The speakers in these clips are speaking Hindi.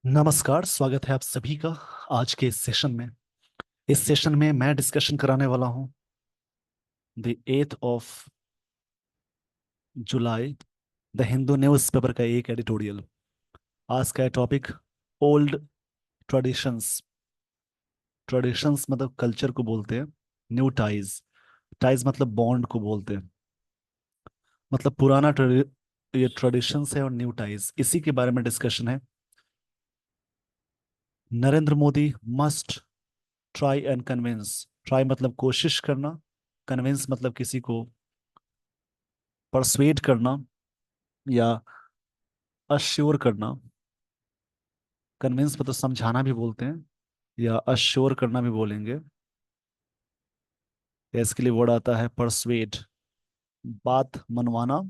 नमस्कार, स्वागत है आप सभी का आज के इस सेशन में। इस सेशन में मैं डिस्कशन कराने वाला हूं the 8 July the Hindu newspaper का एक एडिटोरियल। आज का है टॉपिक ओल्ड ट्रेडिशंस। ट्रेडिशंस मतलब कल्चर को बोलते हैं। न्यू टाइज, टाइज मतलब बॉन्ड को बोलते हैं। मतलब ये ट्रेडिशंस है और न्यू टाइज, इसी के बारे में डिस्कशन है। Narendra Modi must try and convince. Try मतलब कोशिश करना, कन्विंस मतलब किसी को परsuade करना या अश्योर करना। कन्विंस मतलब समझाना भी बोलते हैं या अश्योर करना भी बोलेंगे। या इसके लिए वर्ड आता है परsuade, बात मनवाना।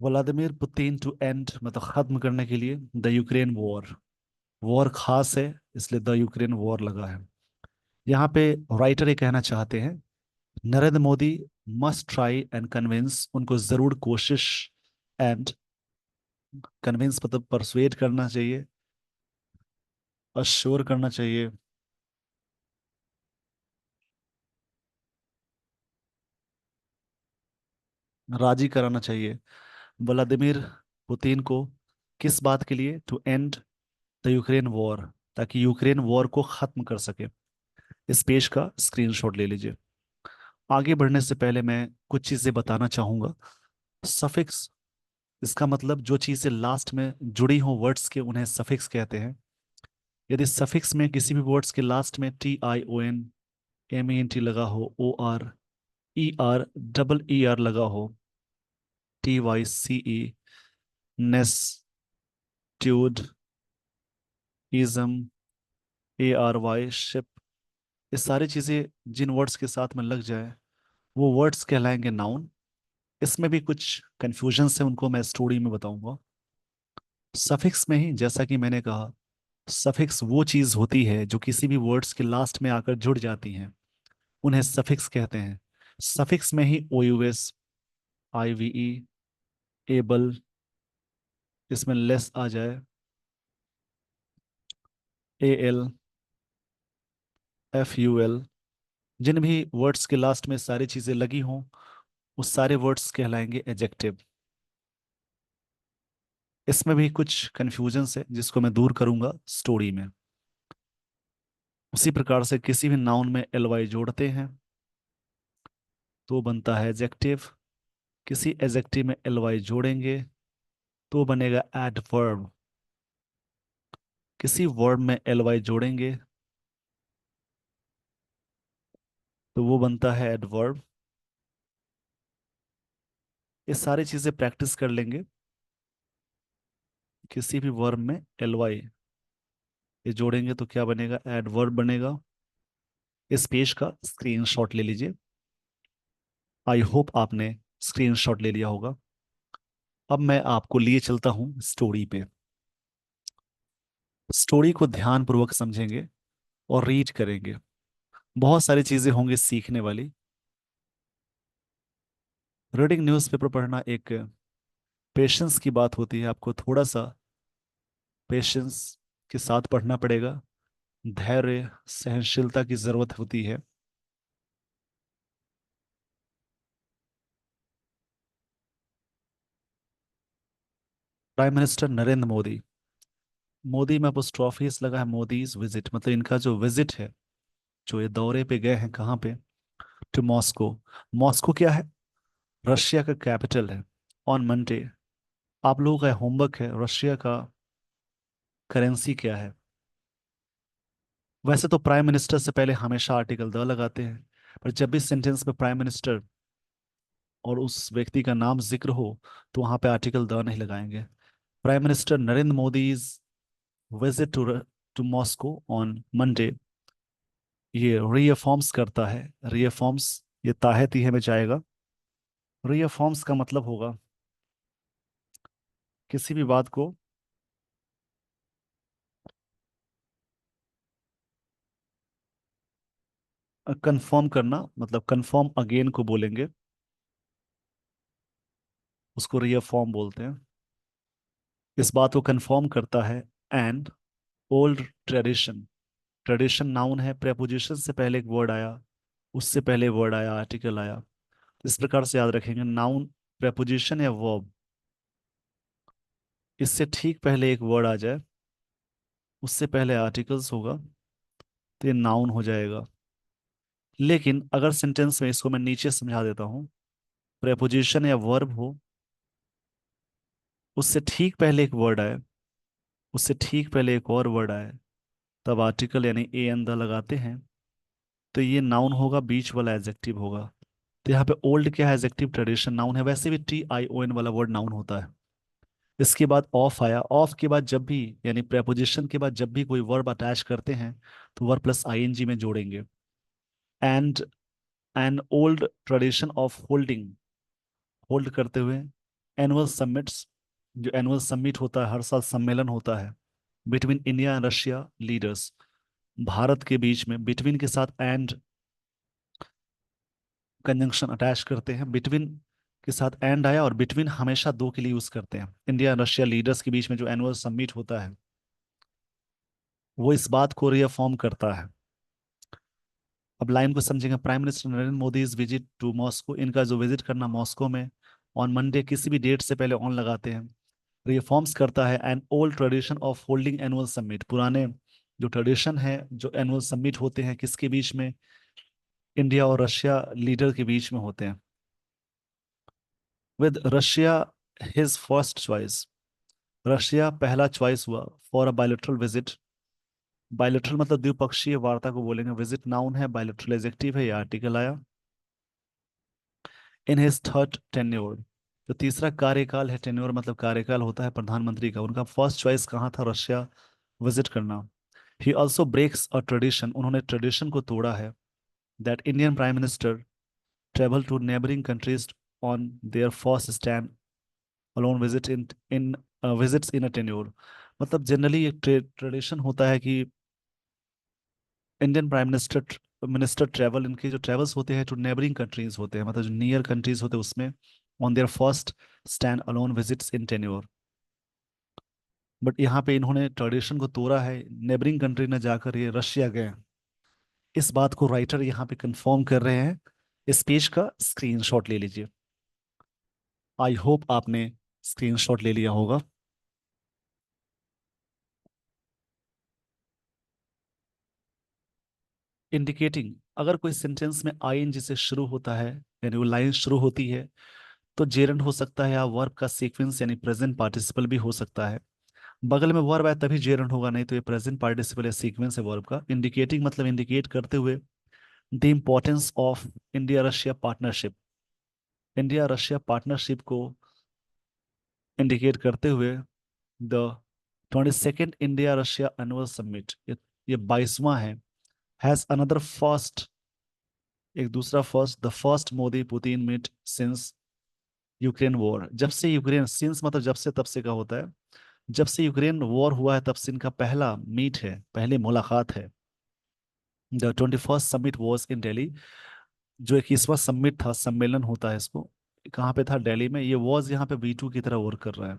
व्लादिमीर पुतिन टू एंड मतलब खत्म करने के लिए द यूक्रेन वॉर। वॉर खास है इसलिए द यूक्रेन वॉर लगा है। यहाँ पे राइटर ये कहना चाहते हैं Narendra Modi must try and convince, उनको जरूर कोशिश एंड कन्विंस मतलब परsuade करना चाहिए, अश्योर करना चाहिए, राजी कराना चाहिए व्लादिमीर पुतिन को। किस बात के लिए? To end the Ukraine war, ताकि यूक्रेन वॉर को खत्म कर सके। इस पेज का स्क्रीनशॉट ले लीजिए। आगे बढ़ने से पहले मैं कुछ चीजें बताना चाहूंगा। सफिक्स, इसका मतलब जो चीजें लास्ट में जुड़ी हों वर्ड्स के उन्हें सफिक्स कहते हैं। यदि सफिक्स में किसी भी वर्ड्स के लास्ट में TION MENT लगा हो, OR ER ER लगा हो, TYCE, नेस, ट्यूड, इजम, ARY, शिप, ये सारी चीजें जिन वर्ड्स के साथ में लग जाए वो वर्ड्स कहलाएंगे नाउन। इसमें भी कुछ कंफ्यूजन है, उनको मैं स्टोरी में बताऊंगा। सफिक्स में ही जैसा कि मैंने कहा, सफिक्स वो चीज होती है जो किसी भी वर्ड्स के लास्ट में आकर जुड़ जाती हैं, उन्हें सफिक्स कहते हैं। सफिक्स में ही OUS, IVE, एबल, इसमें लेस आ जाए, AL, FUL, जिन भी वर्ड्स के लास्ट में सारी चीजें लगी हों उस सारे वर्ड्स कहलाएंगे एजेक्टिव। इसमें भी कुछ कंफ्यूजन है जिसको मैं दूर करूंगा स्टोरी में। उसी प्रकार से किसी भी नाउन में LY जोड़ते हैं तो बनता है एजेक्टिव। किसी एजेक्टिव में LY जोड़ेंगे तो बनेगा एडवर्ब। किसी वर्ब में LY जोड़ेंगे तो वो बनता है एडवर्ब। ये सारी चीजें प्रैक्टिस कर लेंगे। किसी भी वर्ब में LY ये जोड़ेंगे तो क्या बनेगा? एडवर्ब बनेगा। इस पेज का स्क्रीनशॉट ले लीजिए। आई होप आपने स्क्रीनशॉट ले लिया होगा। अब मैं आपको लिए चलता हूं स्टोरी पे। स्टोरी को ध्यानपूर्वक समझेंगे और रीड करेंगे। बहुत सारी चीजें होंगी सीखने वाली। रीडिंग न्यूज़पेपर पढ़ना एक पेशेंस की बात होती है। आपको थोड़ा सा पेशेंस के साथ पढ़ना पड़ेगा। धैर्य, सहनशीलता की जरूरत होती है। प्राइम मिनिस्टर नरेंद्र मोदी, मोदी में अपोस्ट्रोफीस लगा है, मोदीज विजिट मतलब इनका जो विजिट है, जो ये दौरे पे गए हैं कहाँ पे? To Moscow. मॉस्को क्या है? रशिया का कैपिटल है। On Monday. आप लोगों का होमवर्क है रशिया का करेंसी क्या है। वैसे तो प्राइम मिनिस्टर से पहले हमेशा आर्टिकल द लगाते हैं, पर जब भी सेंटेंस में प्राइम मिनिस्टर और उस व्यक्ति का नाम जिक्र हो तो वहां पे आर्टिकल द नहीं लगाएंगे। Prime minister Narendra Modi visit to Moscow on Monday, ये रीअफॉर्म्स करता है। रीअफॉर्म्स ये ताहती है में जाएगा। रीअफॉर्म्स का मतलब होगा किसी भी बात को कंफर्म करना, मतलब कंफर्म अगेन को बोलेंगे। उसको रियफॉर्म बोलते हैं। इस बात को कंफर्म करता है an old tradition. Tradition noun है, प्रेपोजिशन से पहले एक वर्ड आया, उससे पहले वर्ड आया, आर्टिकल आया। इस प्रकार से याद रखेंगे, नाउन प्रेपोजिशन या वर्ब, इससे ठीक पहले एक वर्ड आ जाए, उससे पहले आर्टिकल्स होगा, तो ये नाउन हो जाएगा। लेकिन अगर सेंटेंस में, इसको मैं नीचे समझा देता हूँ, प्रेपोजिशन या वर्ब हो, उससे ठीक पहले एक वर्ड आए, उससे ठीक पहले एक और वर्ड आए, तब आर्टिकल यानी ए एन द लगाते हैं, तो ये नाउन होगा, बीच वाला एडजेक्टिव होगा। तो यहाँ पे ओल्ड क्या है, एडजेक्टिव, ट्रेडिशन नाउन है। वैसे भी टी आई ओ एन वाला वर्ड नाउन होता है। इसके बाद ऑफ आया, ऑफ के बाद जब भी, यानी प्रेपोजिशन के बाद जब भी कोई वर्ब अटैच करते हैं, तो वर्ब प्लस आईएनजी में जोड़ेंगे। And an old tradition of holding, hold करते हुए, एनुअल समिट्स, जो एनुअल समिट होता है, हर साल सम्मेलन होता है, between India and Russia leaders, Bharat के बीच में, बिटवीन के साथ एंड कंजंक्शन अटैच करते हैं, बिटवीन के साथ एंड आया, और बिटवीन हमेशा दो के लिए यूज करते हैं। इंडिया एंड रशिया लीडर्स के बीच में जो एनुअल समिट होता है, वो इस बात को रियफॉर्म करता है। अब लाइन को समझेंगे, prime minister Narendra Modi is visit to Moscow, इनका जो विजिट करना मॉस्को में ऑन मंडे, किसी भी डेट से पहले ऑन लगाते हैं, रिफॉर्म्स करता है an old tradition of holding annual summit, पुराने जो ट्रेडिशन है, जो एनुअल समिट होते हैं, किसके बीच में, इंडिया और रशिया लीडर के बीच में होते हैं। With Russia his first choice, Russia पहला चॉइस हुआ for a bilateral visit. Bilateral मतलब द्विपक्षीय वार्ता को बोलेंगे, विजिट नाउन है, बायलेटरल एडजेक्टिव है, ये आर्टिकल आया। इन हिज थर्ड टेन्योर, जो तीसरा कार्यकाल है, टेन्योर मतलब कार्यकाल होता है प्रधानमंत्री का, उनका फर्स्ट चॉइस कहाँ था, रशिया विजिट करना। He also breaks a tradition, उन्होंने ट्रेडिशन को तोड़ा है, that Indian prime minister travel to neighbouring countries on their first stand alone visit in in visits in a tenure. मतलब जनरली एक ट्रेडिशन होता है कि Indian prime minister minister travel, इनके जो ट्रेवल्स होते हैं टू नेबरिंग कंट्रीज होते हैं, मतलब जो नियर कंट्रीज होते हैं उसमें, on their first stand alone visits in tenure. But यहाँ पे इन्होंने ट्रेडिशन को तोड़ा है, नेबरिंग कंट्री में जाकर ये रशिया गए। इस बात को राइटर यहाँ पे कंफर्म कर रहे हैं। इस पेज का स्क्रीनशॉट ले लीजिए। आई होप आपने स्क्रीनशॉट ले लिया होगा। इंडिकेटिंग, अगर कोई सेंटेंस में आईएनजी से शुरू होता है, यानी वो लाइन शुरू होती है, तो जेरंड हो सकता है, या वर्ब का सीक्वेंस यानी प्रेजेंट पार्टिसिपल भी हो सकता है। बगल में वर्ब आए तभी जेरंड होगा, नहीं तो ये प्रेजेंट पार्टिसिपल या सीक्वेंस है वर्ब का। इंडिकेटिंग मतलब इंडिकेट करते हुए, the importance of India Russia partnership, India Russia partnership को इंडिकेट करते हुए, the 22nd India Russia annual summit, ये 22वां है, हैज अनदर फर्स्ट, एक दूसरा first, the first Modi Putin meet since Ukraine war, जब से यूक्रेन, सिंस मतलब जब से, तब से का होता है, जब से यूक्रेन वॉर हुआ है तब से इनका पहला मीट है, पहली मुलाकात है। The 21st summit was in Delhi, जो 21वां समिट था, सम्मेलन होता है इसको, कहाँ पे था, दिल्ली में। ये वॉज यहाँ पे V2 की तरह वर्क कर रहा है।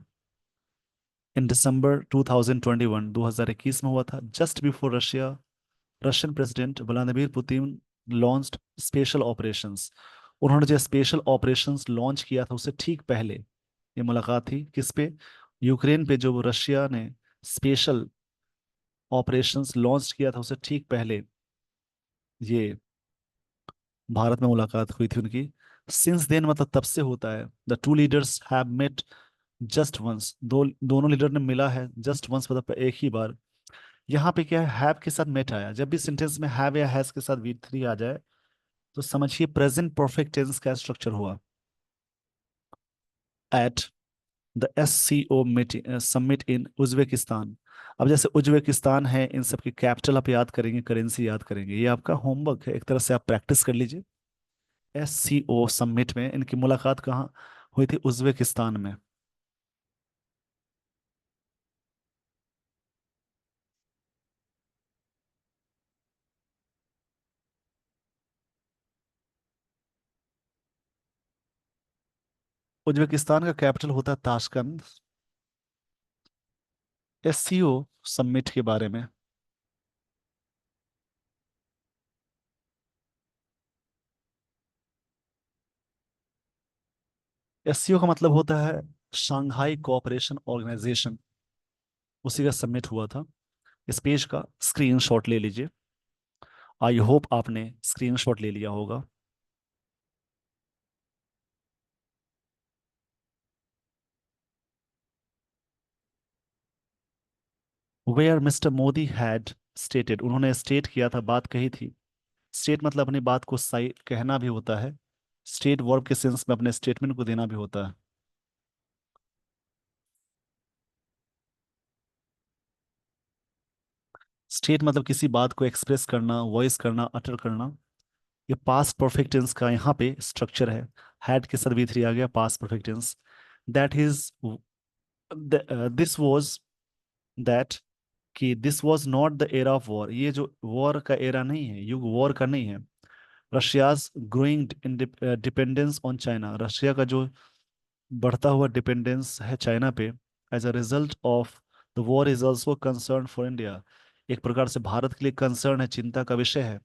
इन दिसंबर 2021, 2021 में हुआ था, just before Russia, Russian president Vladimir Putin launched special operations, उन्होंने जो स्पेशल ऑपरेशंस लॉन्च किया था उससे ठीक पहले ये मुलाकात थी। किस पे, यूक्रेन पे, जो रशिया ने स्पेशल ऑपरेशंस लॉन्च किया था उससे ठीक पहले ये भारत में मुलाकात हुई थी उनकी। सिंस देन मतलब तब से होता है। The two leaders have met just once, दोनों लीडर ने मिला है, जस्ट वंस मतलब एक ही बार। यहाँ पे क्या है, हैव के साथ मेट आया, जब भी सेंटेंस में हैव या हैज के साथ V3 आ जाए, तो समझिए प्रेजेंट परफेक्ट टेंस का स्ट्रक्चर हुआ। At the SCO meeting summit in Uzbekistan, अब जैसे उज्बेकिस्तान है, इन सब की कैपिटल आप याद करेंगे, करेंसी याद करेंगे, ये आपका होमवर्क है, एक तरह से आप प्रैक्टिस कर लीजिए। SCO समिट में इनकी मुलाकात कहाँ हुई थी, उज्बेकिस्तान में। उज्बेकिस्तान का कैपिटल होता है ताशकंद। एससीओ समिट के बारे में। एससीओ का मतलब होता है शांघाई कोऑपरेशन ऑर्गेनाइजेशन। उसी का समिट हुआ था। इस पेज का स्क्रीनशॉट ले लीजिए। आई होप आपने स्क्रीनशॉट ले लिया होगा। Where mister Modi had stated, उन्होंने स्टेट किया था, बात कही थी। स्टेट मतलब अपनी बात को सही कहना भी होता है। स्टेट वर्ब के सेंस में अपने स्टेटमेंट को देना भी होता है। स्टेट मतलब किसी बात को एक्सप्रेस करना, वॉइस करना, अटर करना। ये पास्ट परफेक्ट टेंस का यहाँ पे स्ट्रक्चर है। हैड के साथ V3 आ गया, past perfect tense. That is, this was, that, कि this was not the era of war, ये जो वॉर का एरा नहीं है, युग वॉर का नहीं है। Russia's growing dependence on China, Russia का जो बढ़ता हुआ डिपेंडेंस है चाइना पे, as a result of the war is also concern for India, एक प्रकार से भारत के लिए कंसर्न है, चिंता का विषय है।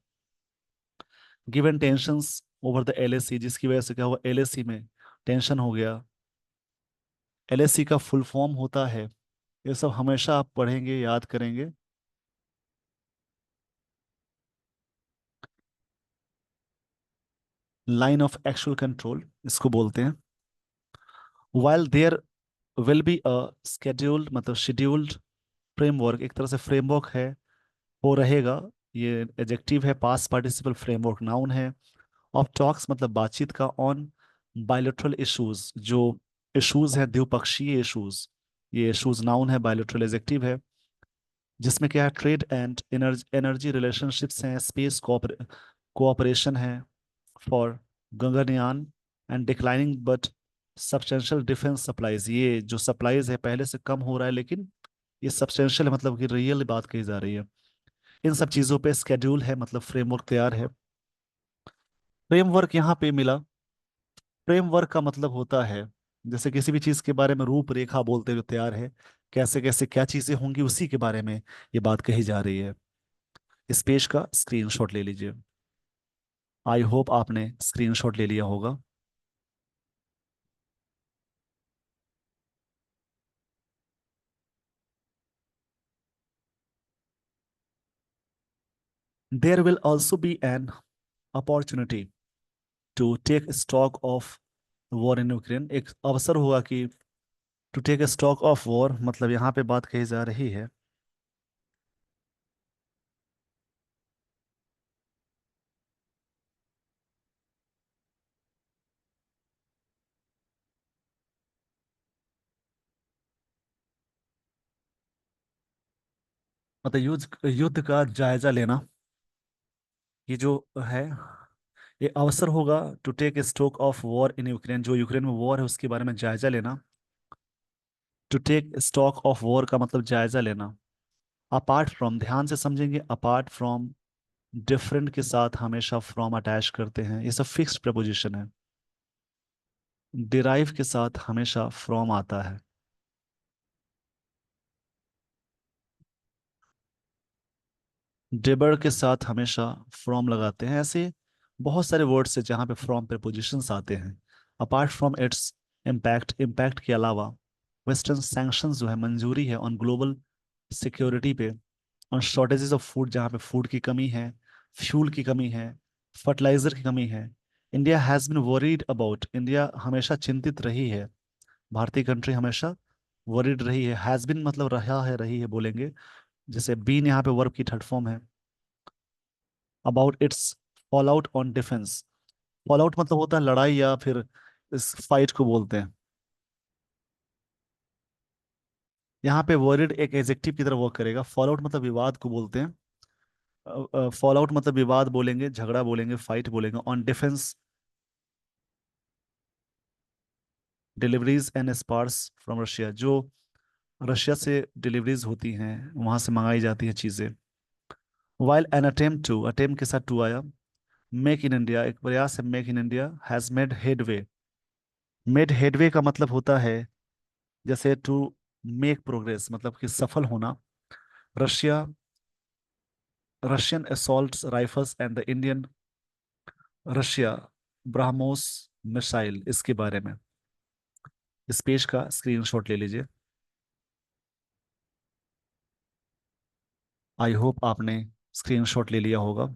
Given tensions over the LAC, जिसकी वजह से क्या हुआ, एलएसी में टेंशन हो गया। एलएसी का फुल फॉर्म होता है, ये सब हमेशा आप पढ़ेंगे, याद करेंगे। लाइन ऑफ एक्चुअल कंट्रोल इसको बोलते हैं। While there will be a scheduled, मतलब शेड्यूल्ड फ्रेमवर्क, एक तरह से फ्रेमवर्क है, वो रहेगा। ये एडजेक्टिव है, पास्ट पार्टिसिपल फ्रेमवर्क नाउन है। ऑफ टॉक्स मतलब बातचीत का। ऑन बायलैटरल इश्यूज, जो इश्यूज है द्विपक्षीय इश्यूज, ये इश्यूज नाउन है, बायलैटरल एडजेक्टिव है। जिसमें क्या है, trade and energy energy relationships हैं, स्पेस कोऑपरेशन है, for Gaganyaan, and declining but substantial defence supplies, ये जो सप्लाईज है पहले से कम हो रहा है, लेकिन ये सब्सटेंशियल है, मतलब कि रियल बात कही जा रही है। इन सब चीज़ों पे स्केड्यूल है, मतलब फ्रेमवर्क तैयार है। फ्रेमवर्क यहाँ पे मिला। फ्रेमवर्क का मतलब होता है जैसे किसी भी चीज़ के बारे में रूपरेखा बोलते हुए तैयार है, कैसे कैसे क्या चीज़ें होंगी उसी के बारे में ये बात कही जा रही है। इस पेज का स्क्रीनशॉट ले लीजिए। आई होप आपने स्क्रीनशॉट ले लिया होगा। There will also be an opportunity to take stock of war in Ukraine, एक अवसर होगा कि to take stock of war, मतलब यहाँ पे बात कही जा रही है। मतलब युद्ध युद्ध का जायजा लेना, ये जो है, ये अवसर होगा to take stock of war in Ukraine, जो यूक्रेन में वॉर है उसके बारे में जायजा लेना। To take stock of war का मतलब जायजा लेना। अपार्ट फ्रॉम, ध्यान से समझेंगे, अपार्ट फ्रॉम डिफरेंट के साथ हमेशा फ्रॉम अटैच करते हैं, ये सब फिक्स्ड प्रपोजिशन है। डिराइव के साथ हमेशा फ्रॉम आता है। डिबर के साथ हमेशा फ्रॉम लगाते हैं। ऐसे बहुत सारे वर्ड्स है जहाँ पे फ्रॉम prepositions आते हैं। Apart from its impact, impact के अलावा वेस्टर्न सैंक्शंस जो है, मंजूरी है ऑन ग्लोबल सिक्योरिटी पे, ऑन शॉर्टेजेस ऑफ फूड, जहाँ पे फूड की कमी है, फ्यूल की कमी है, फर्टिलाइजर की कमी है। India has been worried about, India हमेशा चिंतित रही है, भारतीय कंट्री हमेशा वरीड रही है। हैज़ बिन मतलब रहा है, रही है बोलेंगे। जैसे बीन यहाँ पे वर्ब की थर्ड फॉर्म है। About it's fall out on defence, fall out मतलब होता है लड़ाई या फिर इस फाइट को बोलते हैं। यहाँ पे वर्ड एक एडजेक्टिव की तरह वर्क करेगा। फॉल आउट मतलब विवाद को बोलते हैं। फॉल आउट मतलब विवाद बोलेंगे, झगड़ा बोलेंगे, फाइट बोलेंगे। On defence, deliveries and spares from Russia, जो रशिया से डिलीवरीज होती हैं, वहां से मंगाई जाती हैं चीजें। While an attempt to, attempt के साथ टू आया। मेक इन इंडिया, एक प्रयास है, make in India has made headway, made headway का मतलब होता है जैसे टू मेक प्रोग्रेस, मतलब कि सफल होना। Russia, Russian assault rifles and the Indian Russia BrahMos missile, इसके बारे में। इस पेज का स्क्रीनशॉट ले लीजिए। आई होप आपने स्क्रीनशॉट ले लिया होगा।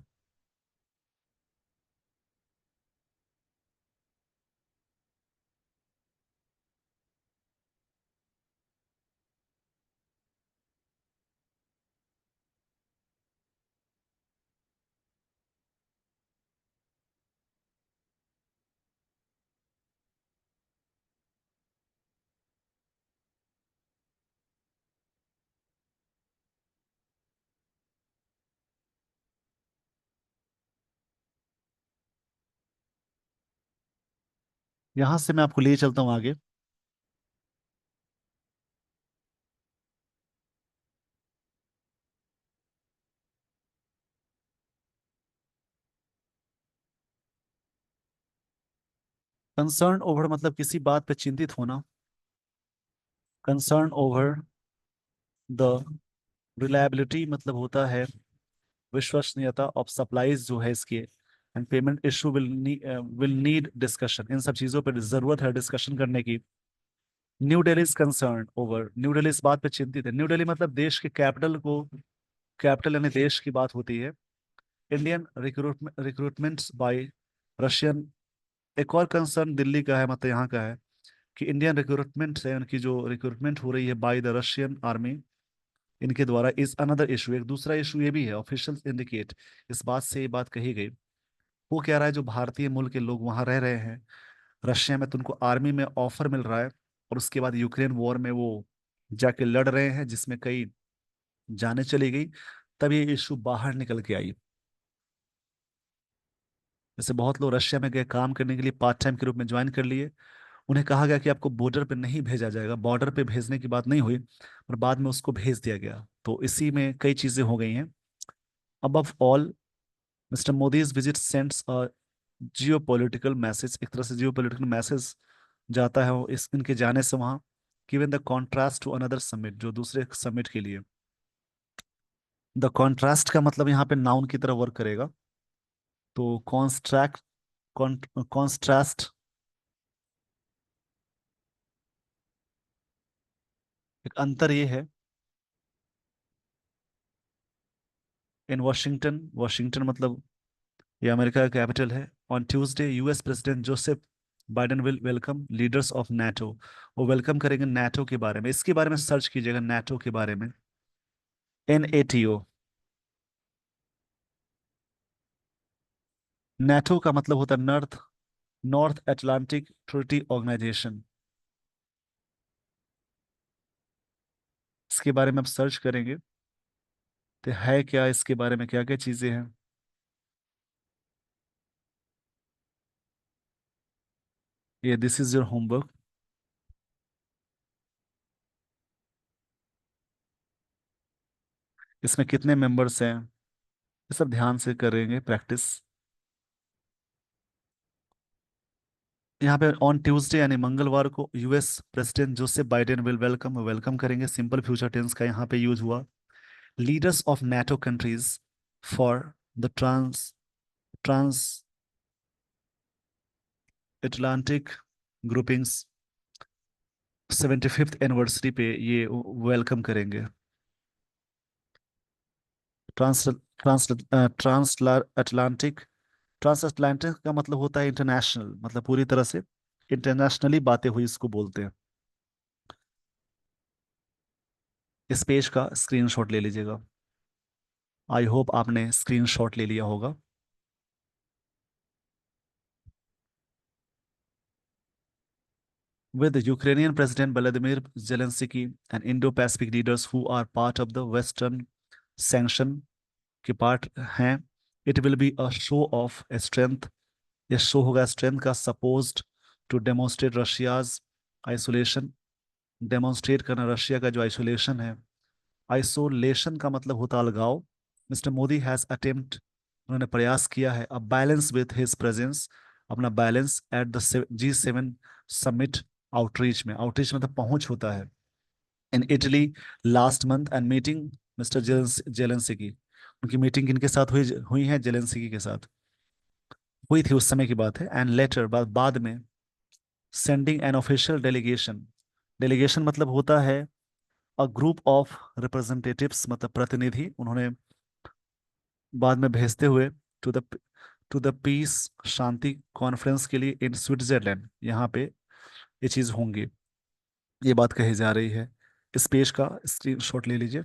यहां से मैं आपको ले चलता हूं आगे। कंसर्न ओवर मतलब किसी बात पे चिंतित होना। कंसर्न ओवर द रिलायबिलिटी मतलब होता है विश्वसनीयता ऑफ सप्लाईज जो है इसके। And payment issue will need discussion, इन सब चीजों पर जरूरत है डिस्कशन करने की। New Delhi is concern over, New Delhi इस बात पे चिंतित है। न्यू दिल्ली मतलब देश के कैपिटल को, कैपिटल यानी देश की बात होती है। Indian recruitments bye Russian. एक और कंसर्न दिल्ली का है, मतलब यहाँ का है कि इंडियन रिक्रूटमेंट है, उनकी जो रिक्रूटमेंट हो रही है बाय द रशियन आर्मी, इनके द्वारा इज अनदर इशू। एक दूसरा इशू ये भी है, ऑफिशियल इंडिकेट, इस बात से ये बात कही गई। वो कह रहा है जो भारतीय मूल के लोग वहां रह रहे हैं रशिया में, तो उनको आर्मी में ऑफर मिल रहा है, और उसके बाद यूक्रेन वॉर में वो जाके लड़ रहे हैं, जिसमें कई जाने चली गई। तब ये इशू बाहर निकल के आई। जैसे बहुत लोग रशिया में गए काम करने के लिए, पार्ट टाइम के रूप में ज्वाइन कर लिए। उन्हें कहा गया कि आपको बॉर्डर पे नहीं भेजा जाएगा, बॉर्डर पे भेजने की बात नहीं हुई, और बाद में उसको भेज दिया गया। तो इसी में कई चीजें हो गई हैं। Above all, mister Modi's visit sends अ जियो पॉलिटिकल मैसेज, एक तरह से जियो पॉलिटिकल मैसेज जाता है वो इस इनके जाने से वहाँ। Given the contrast to another summit, जो दूसरे समिट के लिए। द कॉन्ट्रास्ट का मतलब यहाँ पे नाउन की तरह वर्क करेगा। तो कॉन्स्ट्रैक्ट, कॉन्ट्रास्ट, एक अंतर ये है। इन वॉशिंगटन, वॉशिंगटन मतलब ये अमेरिका का कैपिटल है। On Tuesday US president Joseph Biden will welcome leaders of NATO. वो वेलकम करेंगे नाटो के बारे में, इसके बारे में सर्च कीजिएगा नाटो के बारे में। NATO। नाटो का मतलब होता है North North Atlantic Treaty Organisation. इसके बारे में आप सर्च करेंगे तो है क्या, इसके बारे में क्या क्या चीजें हैं। ये दिस इज योर होमवर्क। इसमें कितने मेंबर्स हैं, ये सब ध्यान से करेंगे प्रैक्टिस। यहाँ पे ऑन ट्यूसडे यानी मंगलवार को US president Joseph Biden will welcome, welcome करेंगे, सिंपल फ्यूचर टेंस का यहाँ पे यूज हुआ। Leaders of NATO countries for the trans Atlantic groupings 75th anniversary पे ये वेलकम करेंगे। Trans trans trans Atlantic, trans Atlantic का मतलब होता है इंटरनेशनल, मतलब पूरी तरह से इंटरनेशनली बातें हुई इसको बोलते हैं। इस पेज का स्क्रीनशॉट ले लीजिएगा। आई होप आपने स्क्रीनशॉट ले लिया होगा। With the Ukrainian President Vladimir Zelensky and Indo-Pacific leaders who are part of the Western sanction के पार्ट हैं, it will be a show of strength, ये शो होगा स्ट्रेंथ का, supposed to demonstrate Russia's isolation, demonstrate करना रशिया का जो आइसोलेशन है। आइसोलेशन का मतलब होता अलगाव। मिस्टर मोदी हैज अटेम्प्ट, उन्होंने प्रयास किया है, a balance with his presence, अपना balance at the G7 summit outreach में, आउटरीच मतलब पहुंच होता है, in Italy last month and meeting mister Zelensky. उनकी मीटिंग किनके साथ हुई हुई है? जेलेंस्की के साथ हुई थी, उस समय की बात है। एंड लेटर, बाद में sending an official delegation, delegation मतलब होता है अ ग्रुप ऑफ रिप्रेजेंटेटिव्स, मतलब प्रतिनिधि, उन्होंने बाद में भेजते हुए टू द पीस, शांति कॉन्फ्रेंस के लिए इन स्विट्जरलैंड, यहाँ पे ये चीज होंगी, ये बात कही जा रही है। इस पेज का स्क्रीनशॉट ले लीजिए।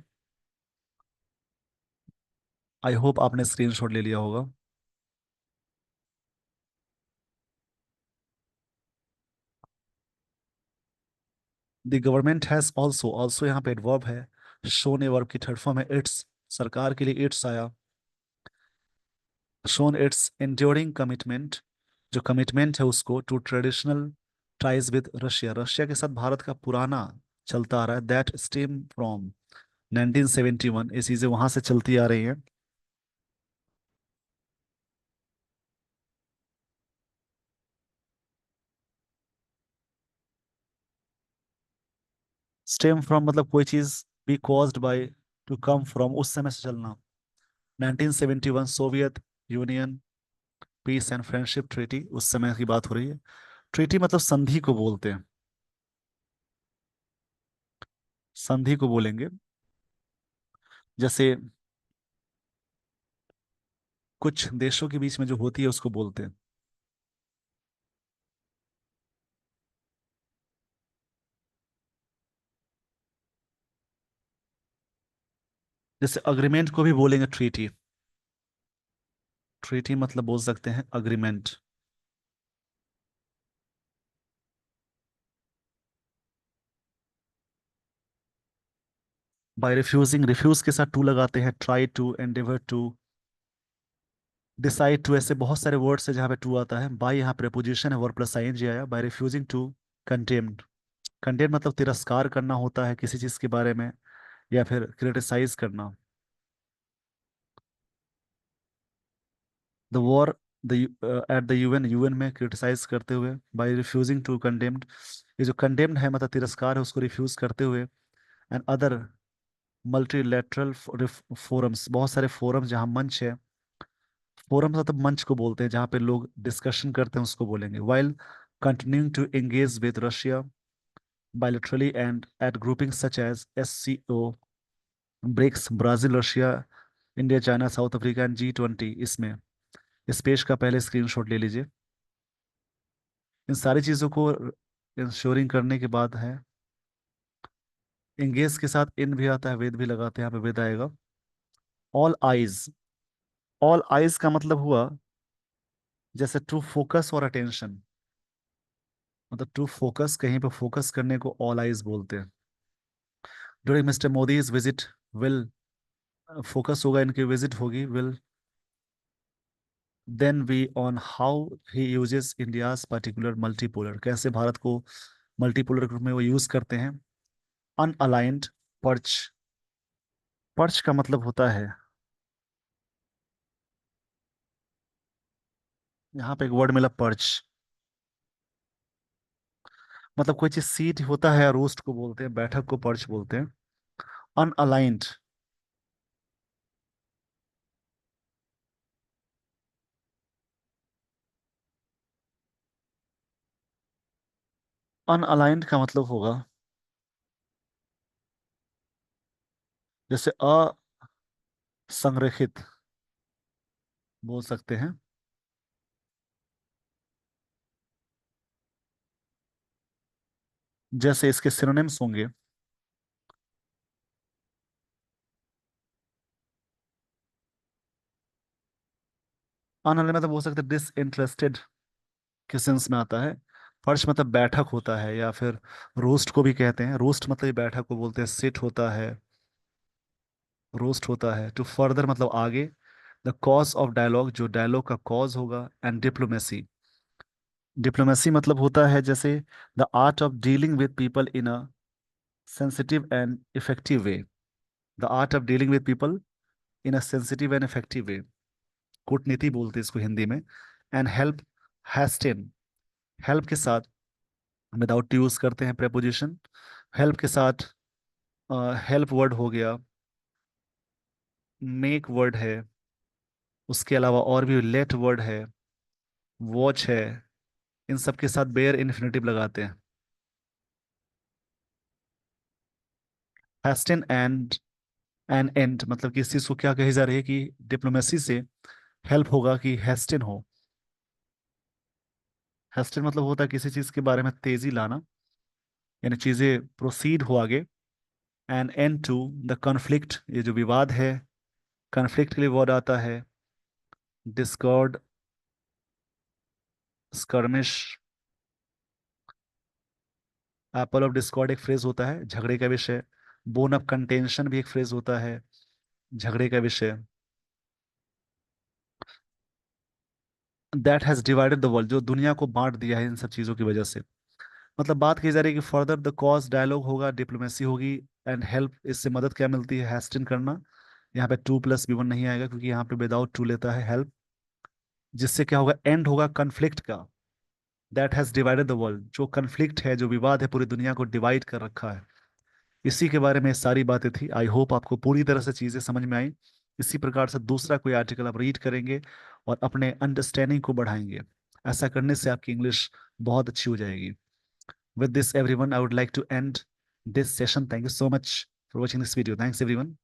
आई होप आपने स्क्रीनशॉट ले लिया होगा। The government has also, also यहाँ पे एडवर्ब है, शोन ए वर्ब की थर्ड फॉर्म है इट्स, सरकार के लिए इट्स आया, शोन इट्स enduring कमिटमेंट, जो कमिटमेंट है उसको, to traditional ties with Russia, Russia के साथ भारत का पुराना चलता आ रहा है, दैट स्टेम फ्रॉम 1971, ये चीजें वहां से चलती आ रही हैं। स्टेम फ्रॉम मतलब कोई चीज be caused by, to come from, उस समय से चलना। 1971 Soviet Union peace and friendship treaty, उस समय की बात हो रही है। ट्रीटी मतलब संधि को बोलते हैं, संधि को बोलेंगे। जैसे कुछ देशों के बीच में जो होती है उसको बोलते हैं। जैसे अग्रीमेंट को भी बोलेंगे ट्रीटी, ट्रीटी मतलब बोल सकते हैं अग्रीमेंट। बाय रिफ्यूजिंग, रिफ्यूज के साथ टू लगाते हैं, try to, endeavour to, decide to, ऐसे बहुत सारे वर्ड्स है जहाँ पे टू आता है। बाय यहाँ प्रेपोजिशन है, वर्ब प्लस आईएनजी आया। Bye refusing to condemned, condemned मतलब तिरस्कार करना होता है किसी चीज के बारे में, या फिर क्रिटिसाइज करना। The war, the at the UN, UN में क्रिटिसाइज करते हुए। बाय रिफ्यूजिंग टू कंडेम्ड, ये जो कंडेम्ड है मतलब तिरस्कार है, उसको रिफ्यूज करते हुए। एंड अदर मल्टीलेटरल फोरम्स, बहुत सारे फोरम जहाँ मंच है, फोरम मतलब मंच को बोलते हैं, जहाँ पे लोग डिस्कशन करते हैं उसको बोलेंगे। While continuing to engage with Russia bilaterally and at groupings such as SCO, BRICS, Brazil, Russia, India, China, South Africa and G20, इसमें इस पेज का पहले स्क्रीनशॉट ले लीजिए। इन सारी चीज़ों को इंश्योरिंग करने के बाद है, इंगेज के साथ इन भी आता है, वेद भी लगाते हैं, यहाँ पे वेद आएगा। ऑल आइज, ऑल आइज का मतलब हुआ जैसे टू फोकस और अटेंशन, मतलब टू फोकस, कहीं पे फोकस करने को ऑल आइज बोलते हैं। During mister Modi is visit, will, focus होगा, इनकी विजिट होगी, will then be on how he uses India's particular multipolar, कैसे भारत को मल्टीपोलर ग्रुप में वो यूज करते हैं। अनअलाइंड पर्च, पर्च का मतलब होता है, यहाँ पे एक वर्ड मिला पर्च, मतलब कोई चीज सीट होता है, रोस्ट को बोलते हैं, बैठक को पर्च बोलते हैं। अनअलाइंड, अनअलाइंड का मतलब होगा जैसे असंरेखित बोल सकते हैं। जैसे इसके सिनोनिम्स होंगे, अनअलाइंड मतलब हो सकता है डिसइंटरेस्टेड के सेंस में आता है। फर्श मतलब बैठक होता है, या फिर रोस्ट को भी कहते हैं, रोस्ट मतलब ये बैठक को बोलते हैं, सिट होता है, रोस्ट होता है। टू फर्दर मतलब आगे, द कॉज ऑफ डायलॉग, जो डायलॉग का कॉज होगा। एंड डिप्लोमेसी, डिप्लोमेसी मतलब होता है जैसे the art of dealing with people in a sensitive and effective way, the art of dealing with people in a sensitive and effective way, कूटनीति बोलते हैं इसको हिंदी में। एंड हेल्प, हैस्टिन, हेल्प के साथ विदाउट यूज करते हैं प्रेपोजिशन। हेल्प के साथ हेल्प वर्ड हो गया, मेक वर्ड है, उसके अलावा और भी लेट वर्ड है, वॉच है। इन सब के साथ बेयर इन्फिनेटिव लगाते हैं। हैस्टिन एंड एंड मतलब कि इस चीज को क्या कही जा रही है कि डिप्लोमेसी से हेल्प होगा कि हेस्टिन हो। हेस्टिन मतलब होता है किसी चीज के बारे में तेजी लाना, यानी चीजें प्रोसीड हो आगे। And end to the conflict, ये जो विवाद है, कॉन्फ्लिक्ट के लिए वर्ड आता है Discord, skirmish. Apple of Discord एक फ्रेज होता है झगड़े का विषय। बोन ऑफ कंटेंशन भी एक फ्रेज होता है झगड़े का विषय। That has divided the world, जो दुनिया को बांट दिया है इन सब चीजों की वजह से। मतलब बात की जा रही है कि फर्दर द कॉज डायलॉग होगा, डिप्लोमेसी होगी, एंड हेल्प, इससे मदद क्या मिलती है, हैस्टिन करना। यहाँ पे टू प्लस बी वन नहीं आएगा क्योंकि यहाँ पे विदाउट टू लेता है हेल्प। जिससे क्या होगा, एंड होगा कन्फ्लिक्ट का। That has divided the world, जो कन्फ्लिक्ट है, जो विवाद है, पूरी दुनिया को डिवाइड कर रखा है। इसी के बारे में सारी बातें थी। आई होप आपको पूरी तरह से चीजें समझ में आई। इसी प्रकार से दूसरा कोई आर्टिकल आप रीड करेंगे और अपने अंडरस्टैंडिंग को बढ़ाएंगे। ऐसा करने से आपकी इंग्लिश बहुत अच्छी हो जाएगी। With this, everyone, I would like to end this session. Thank you so much for watching this video. Thanks, everyone.